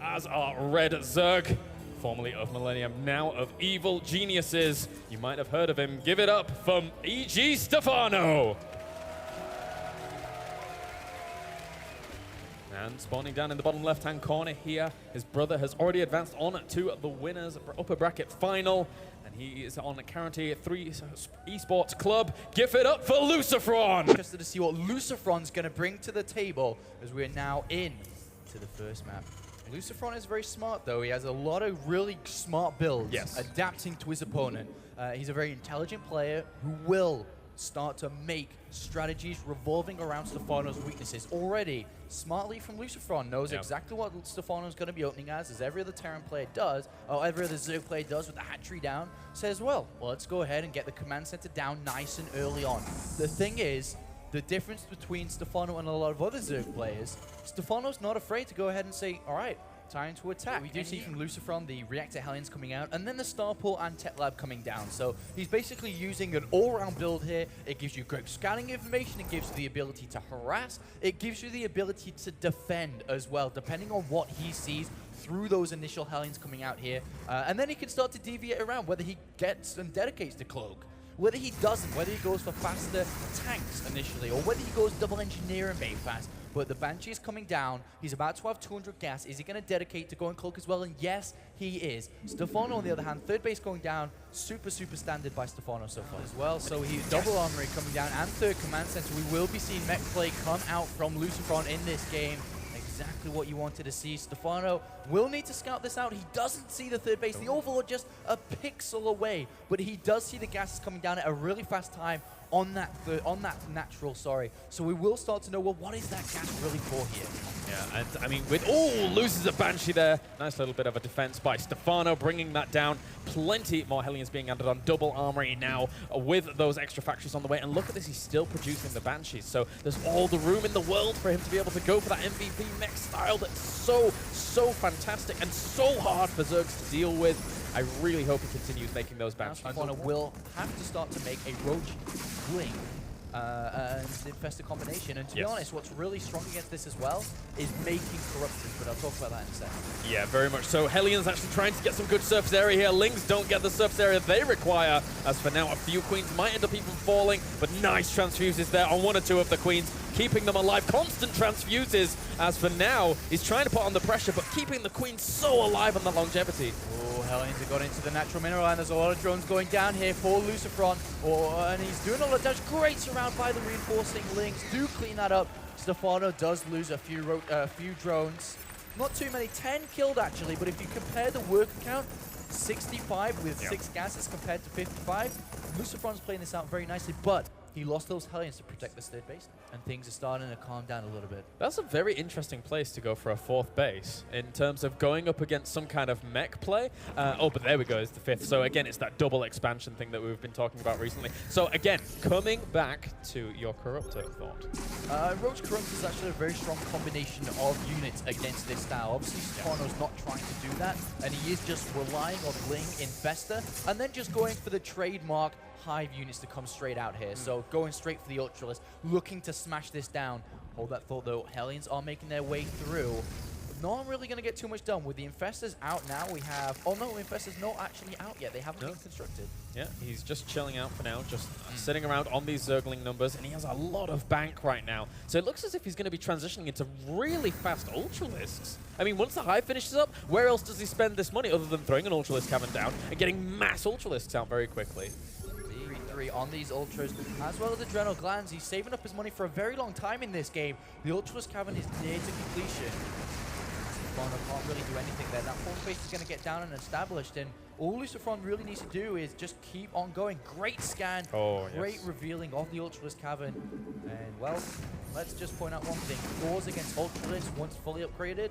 as our Red Zerg, formerly of Millennium, now of Evil Geniuses. You might have heard of him. Give it up for E.G. Stefano. And spawning down in the bottom left-hand corner here, his brother has already advanced on to the winners upper bracket final, and he is on Guarantee 3 Esports Club. Give it up for Lucifron. Interested to see what Lucifron's going to bring to the table as we're now in to the first map. Lucifron is very smart, though. He has a lot of really smart builds, adapting to his opponent. He's a very intelligent player who will start to make strategies revolving around Stefano's weaknesses. Already, smartly from Lucifron knows exactly what Stefano's going to be opening as every other Terran player does, or every other Zerg player does with the hat tree down, says, well, let's go ahead and get the command center down nice and early on. The thing is, the difference between Stefano and a lot of other Zerg players, Stefano's not afraid to go ahead and say, all right, time to attack. We do see from Lucifron the Reactor Hellions coming out, and then the Starport and Tech Lab coming down. So he's basically using an all-round build here. It gives you great scanning information. It gives you the ability to harass. It gives you the ability to defend as well, depending on what he sees through those initial Hellions coming out here. And then he can start to deviate around, whether he gets and dedicates to Cloak, whether he doesn't, whether he goes for faster tanks initially, or whether he goes double engineer and very fast. But the Banshee is coming down. He's about to have 200 gas. Is he going to dedicate to going Cloak as well? And yes, he is. Stefano, on the other hand, third base going down. Super standard by Stefano so far as well. So he's double armory coming down and third command center. We will be seeing Mech play come out from Lucifron in this game. Exactly what you wanted to see. Stefano will need to scout this out. He doesn't see the third base. The Overlord just a pixel away, but he does see the gases coming down at a really fast time on that natural, So we will start to know, well, what is that gas really for here? Yeah, and I mean, loses a Banshee there. Nice little bit of a defense by Stefano, bringing that down. Plenty more Hellions being added on. Double armory now with those extra factories on the way. And look at this, he's still producing the Banshees. So there's all the room in the world for him to be able to go for that MVP mech style that's so fantastic and so hard for Zergs to deal with. I really hope he continues making those Banshees. Stefano will have to start to make a Roach Bling and Infestor combination. And to be honest, what's really strong against this as well is making corruption, but I'll talk about that in a second. Yeah, very much so. Hellions actually trying to get some good surface area here. Lings don't get the surface area they require. As for now, a few Queens might end up even falling, but nice transfuses there on one or two of the Queens, keeping them alive. Constant transfuses. As for now, he's trying to put on the pressure, but keeping the Queens so alive on the longevity. Oh, Hellions have got into the natural mineral, and there's a lot of drones going down here for Lucifron. And he's doing a lot of damage. Great surround by the reinforcing Lings. Do clean that up. Stefano does lose a few drones. Not too many, 10 killed actually, but if you compare the work count, 65 with 6 gases compared to 55, Lucifron's playing this out very nicely, but he lost those Hellions to protect this third base, and things are starting to calm down a little bit. That's a very interesting place to go for a fourth base in terms of going up against some kind of mech play. Oh, but there we go, it's the fifth. So again, it's that double expansion thing that we've been talking about recently. So again, coming back to your Corruptor thought. Roach Corruptor is actually a very strong combination of units against this style. Obviously, Stefano's not trying to do that, and he is just relying on Ling, Infestor, and then just going for the trademark Hive units to come straight out here. So going straight for the Ultralisk, looking to smash this down. Hold that thought though, Hellions are making their way through. Not really going to get too much done. With the Infestors out now, we have... Oh no, Infestors not actually out yet. They haven't been constructed. Yeah, he's just chilling out for now, just sitting around on these Zergling numbers, and he has a lot of bank right now. So it looks as if he's going to be transitioning into really fast Ultralisks. I mean, once the Hive finishes up, where else does he spend this money other than throwing an Ultralisk cavern down and getting mass Ultralisks out very quickly? On these Ultras, as well as Adrenal Glands. He's saving up his money for a very long time in this game. The Ultralisk Cavern is near to completion. Stefano can't really do anything there. That fourth base is going to get down and established, and all Lucifron really needs to do is just keep on going. Great scan, great revealing of the Ultralisk Cavern. And well, let's just point out one thing. Cores against Ultralisk, once fully upgraded,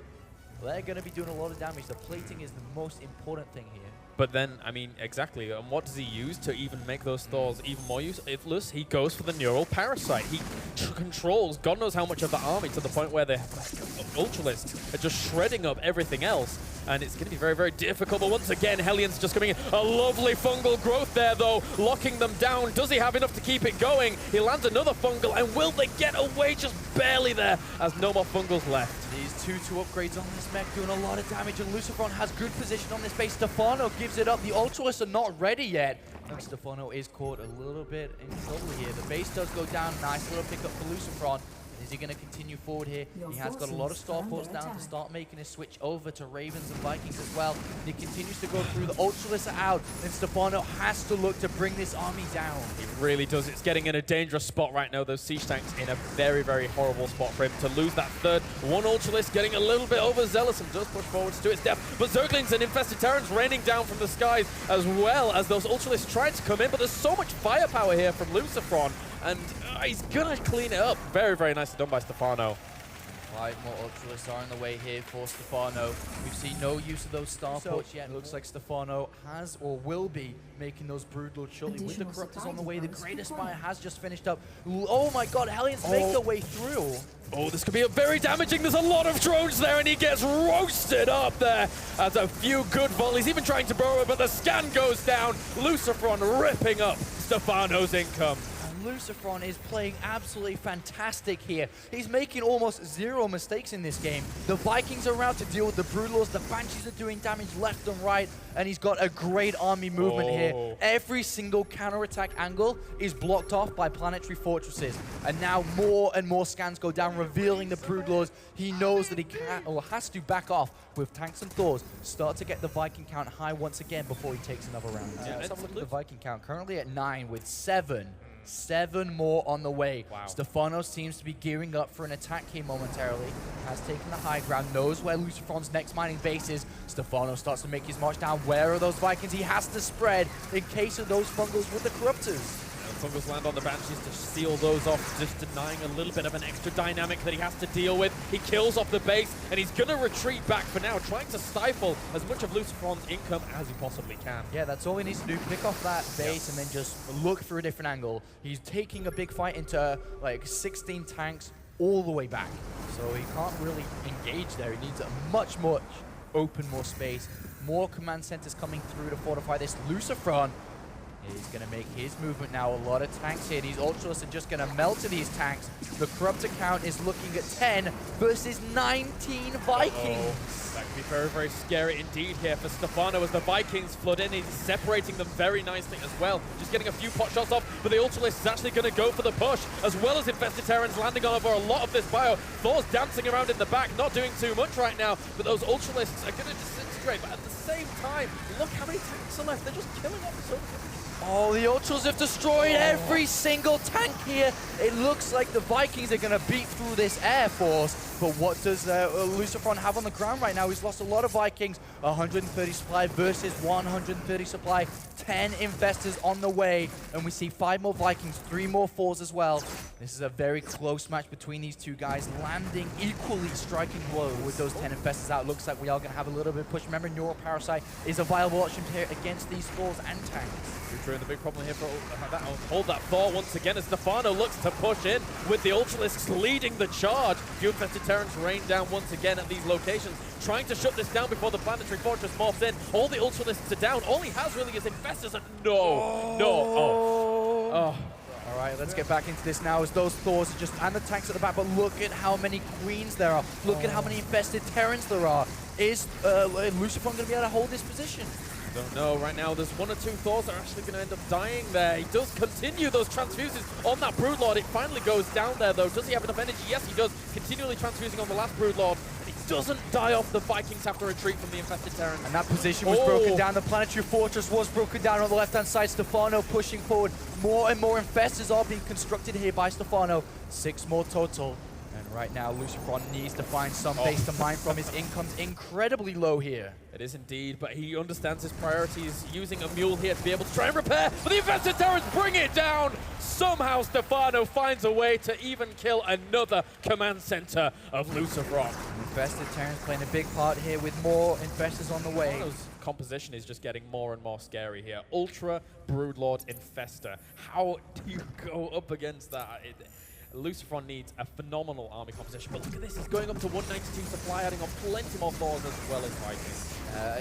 they're going to be doing a lot of damage. The plating is the most important thing here. But then, I mean, exactly, and what does he use to even make those Thors even more useless? He goes for the Neural Parasite. He controls God knows how much of the army to the point where the Ultralisks are just shredding up everything else. And it's going to be very difficult. But once again, Hellions just coming in. A lovely fungal growth there, though, locking them down. Does he have enough to keep it going? He lands another fungal, and will they get away? Just barely there as no more fungals left. These 2-2 upgrades on this mech doing a lot of damage, and Lucifron has good position on this base. Stefano gives it up. The Ultralists are not ready yet. And Stefano is caught a little bit in trouble here. The base does go down. Nice little pickup for Lucifron. Is he going to continue forward here? He has got a lot of starports down to start making his switch over to Ravens and Vikings as well. He continues to go through. The Ultralists are out, and Stefano has to look to bring this army down. He really does. It's getting in a dangerous spot right now. Those siege tanks in a very, very horrible spot for him to lose that third. One Ultralist getting a little bit overzealous and does push forwards to its death. But Zerglings and infested Terrans raining down from the skies as well as those Ultralists trying to come in. But there's so much firepower here from Lucifron. And he's going to clean it up. Very, very nicely done by Stefano. 5 more Ultralists are on the way here for Stefano. We've seen no use of those starports yet. It looks like Stefano has or will be making those Broodlords shortly. With the Corruptors on the way, the Greater Spire has just finished up. Oh my god, Hellions make their way through. Oh, this could be very damaging. There's a lot of drones there, and he gets roasted up there. As a few good volleys, even trying to burrow it, but the scan goes down. Lucifron ripping up Stefano's income. Lucifron is playing absolutely fantastic here. He's making almost 0 mistakes in this game. The Vikings are around to deal with the Broodlords. The Banshees are doing damage left and right, and he's got a great army movement here. Every single counterattack angle is blocked off by planetary fortresses, and now more and more scans go down, revealing the Broodlords. He knows that he can or has to back off with tanks and Thors, start to get the Viking count high once again before he takes another round. Let's have a look at the Viking count. Currently at 9 with 7 more on the way. Wow. Stefano seems to be gearing up for an attack here momentarily. Has taken the high ground, knows where Lucifron's next mining base is. Stefano starts to make his march down. Where are those Vikings? He has to spread in case of those fungals with the Corruptors. Fungals land on the Banshees to seal those off, just denying a little bit of an extra dynamic that he has to deal with. He kills off the base, and he's going to retreat back for now, trying to stifle as much of Lucifron's income as he possibly can. Yeah, that's all he needs to do, pick off that base and then just look for a different angle. He's taking a big fight into like 16 tanks all the way back, so he can't really engage there. He needs a much open, more space, more command centers coming through to fortify this. Lucifron is going to make his movement now. A lot of tanks here. These Ultralists are just going to melt to these tanks. The Corruptor count is looking at 10 versus 19 Vikings. That could be very, very scary indeed here for Stefano as the Vikings flood in. He's separating them very nicely as well. Just getting a few pot shots off, but the Ultralist is actually going to go for the push, as well as infested Terrans landing on over a lot of this bio. Thor's dancing around in the back, not doing too much right now, but those Ultralists are going to disintegrate. But at the same time, look how many tanks are left. They're just killing off so many. Oh, the Ultras have destroyed every single tank here. It looks like the Vikings are going to beat through this Air Force. But what does Lucifron have on the ground right now? He's lost a lot of Vikings. 130 supply versus 130 supply. 10 investors on the way. And we see 5 more Vikings, 3 more Thors as well. This is a very close match between these two guys, landing equally striking blow with those 10 investors out. Looks like we are going to have a little bit of push. Remember, Neural Parasite is a viable option here against these Thors and tanks. The big problem here for hold that Thor once again as Stefano looks to push in with the Ultralisks leading the charge. Few infested Terrans rain down once again at these locations, trying to shut this down before the planetary fortress morphs in. All the Ultralisks are down. All he has really is infestors. And All right, let's get back into this now as those Thors are just, and the tanks at the back, but look at how many Queens there are. Look at how many infested Terrans there are. Is Lucifron going to be able to hold this position? Don't know right now. There's 1 or 2 Thors that are actually going to end up dying there. He does continue those transfuses on that Broodlord. It finally goes down there though. Does he have enough energy? Yes, he does. Continually transfusing on the last Broodlord. And he doesn't die off. The Vikings have to retreat from the infested Terrans. And that position was broken down. The planetary fortress was broken down on the left-hand side. Stefano pushing forward. More and more infestors are being constructed here by Stefano. 6 more total. And right now, Lucifron needs to find some base to mine from. His income's incredibly low here. It is indeed, but he understands his priorities, using a mule here to be able to try and repair. But the infested Terrans bring it down. Somehow Stefano finds a way to even kill another command center of Lucifron. Infested Terrans playing a big part here with more infestors on the way. Stefano's composition is just getting more and more scary here. Ultra, Broodlord, Infestor. How do you go up against that? Lucifron needs a phenomenal army composition. But look at this, he's going up to 192 supply, adding on plenty more Thors as well as Vikings.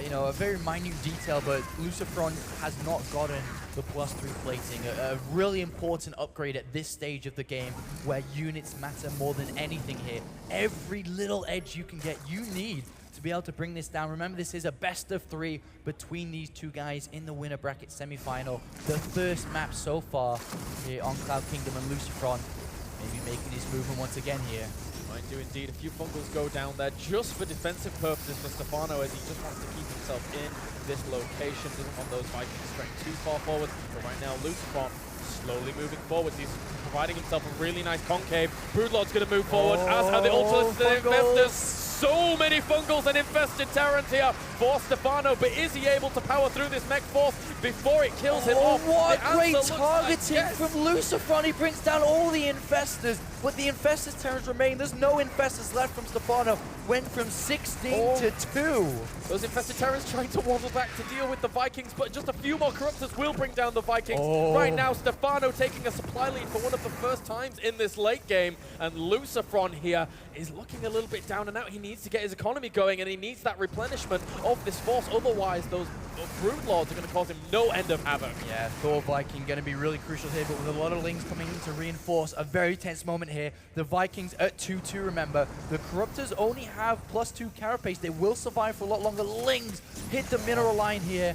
You know, a very minute detail, but Lucifron has not gotten the +3 plating, a really important upgrade at this stage of the game where units matter more than anything here. Every little edge you can get, you need to be able to bring this down. Remember, this is a best of 3 between these two guys in the winner bracket semi-final. The first map so far here on Cloud Kingdom, and Lucifron maybe making his movement once again here. Might do indeed. A few fungals go down there just for defensive purposes for Stefano, as he just wants to keep himself in this location. Doesn't want those Vikings straying too far forward. But right now, Lucifron slowly moving forward. He's providing himself a really nice concave. Broodlord's going to move forward, as are the Ultras, the Infestors. So many fungals and infested Terrans here for Stefano, but is he able to power through this mech force before it kills him off? What great targeting from Lucifron. He brings down all the infestors, but the infestors Terrans remain. There's no infestors left from Stefano. Went from 16 to 2. Those infested Terrans trying to waddle back to deal with the Vikings, but just a few more Corruptors will bring down the Vikings. Right now, Stefano taking a supply lead for one of the first times in this late game, and Lucifron here is looking a little bit down and out. He needs to get his economy going, and he needs that replenishment of this force. Otherwise, those Broodlords are going to cause him no end of havoc. Yeah, Thor Viking going to be really crucial here, but with a lot of Lings coming in to reinforce, a very tense moment here. The Vikings at 2-2, remember. The Corruptors only have +2 carapace. They will survive for a lot longer. Lings hit the mineral line here.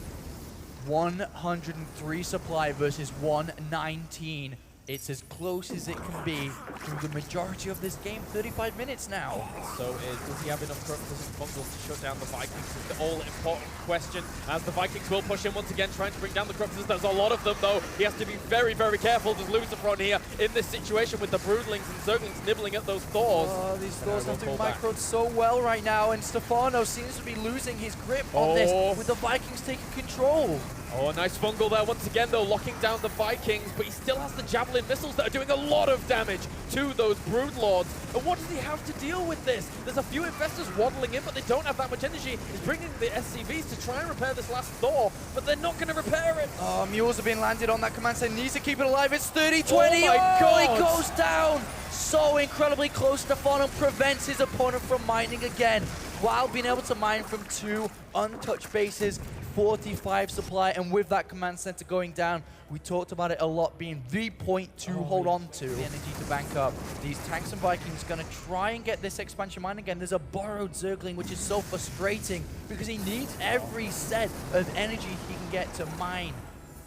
103 supply versus 119. It's as close as it can be through the majority of this game. 35 minutes now. So does he have enough Corruptors and fungals to shut down the Vikings? Is the all-important question, as the Vikings will push in once again, trying to bring down the Corruptors. There's a lot of them, though. He has to be very, very careful. Does Lucifron here in this situation with the Broodlings and Zerglings nibbling at those Thors. Oh, these Thors have to be microed so well right now, and Stefano seems to be losing his grip on this, with the Vikings taking control. Oh, a nice fungal there once again, though, locking down the Vikings, but he still has the Javelin missiles that are doing a lot of damage to those Broodlords. And what does he have to deal with this? There's a few Infestors waddling in, but they don't have that much energy. He's bringing the SCVs to try and repair this last Thor, but they're not going to repair it. Oh, mules have been landed on that command center. Needs to keep it alive. It's 30-20. Oh my God. He goes down. So incredibly close. Stefano prevents his opponent from mining again, while being able to mine from 2 untouched bases. 45 supply, and with that command center going down, we talked about it a lot being the point to hold on to. The energy to bank up. These tanks and Vikings going to try and get this expansion mine again. There's a borrowed Zergling, which is so frustrating because he needs every set of energy he can get to mine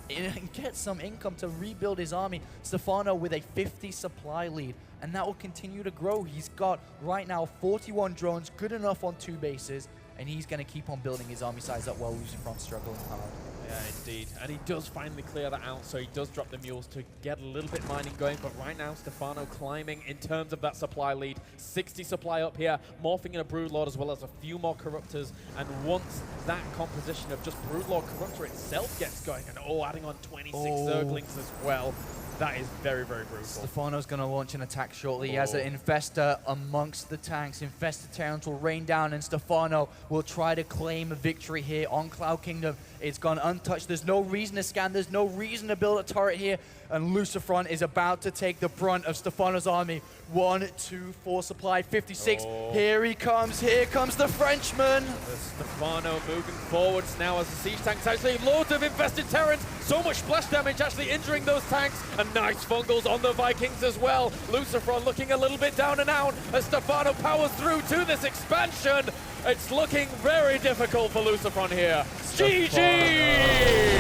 and get some income to rebuild his army. Stefano with a 50 supply lead, and that will continue to grow. He's got right now 41 drones, good enough on 2 bases, and he's going to keep on building his army size up while Lucifron's struggling hard. Yeah, indeed. And he does finally clear that out, so he does drop the mules to get a little bit mining going. But right now, Stefano climbing in terms of that supply lead. 60 supply up here, morphing in a Broodlord as well as a few more Corruptors. And once that composition of just Broodlord Corruptor itself gets going, and adding on 26 Zerglings as well, that is very, very brutal. Stefano's going to launch an attack shortly. He has an Infestor amongst the tanks. Infested Terrans will rain down, and Stefano will try to claim a victory here on Cloud Kingdom. It's gone untouched. There's no reason to scan. There's no reason to build a turret here. And Lucifron is about to take the brunt of Stefano's army. 1, 2, 4 supply, 56. Here he comes. Here comes the Frenchman. Stefano moving forwards now as the siege tanks actually loads of infested Terrans. So much splash damage actually injuring those tanks. And nice fungals on the Vikings as well. Lucifron looking a little bit down and out as Stefano powers through to this expansion. It's looking very difficult for Lucifron here. GG!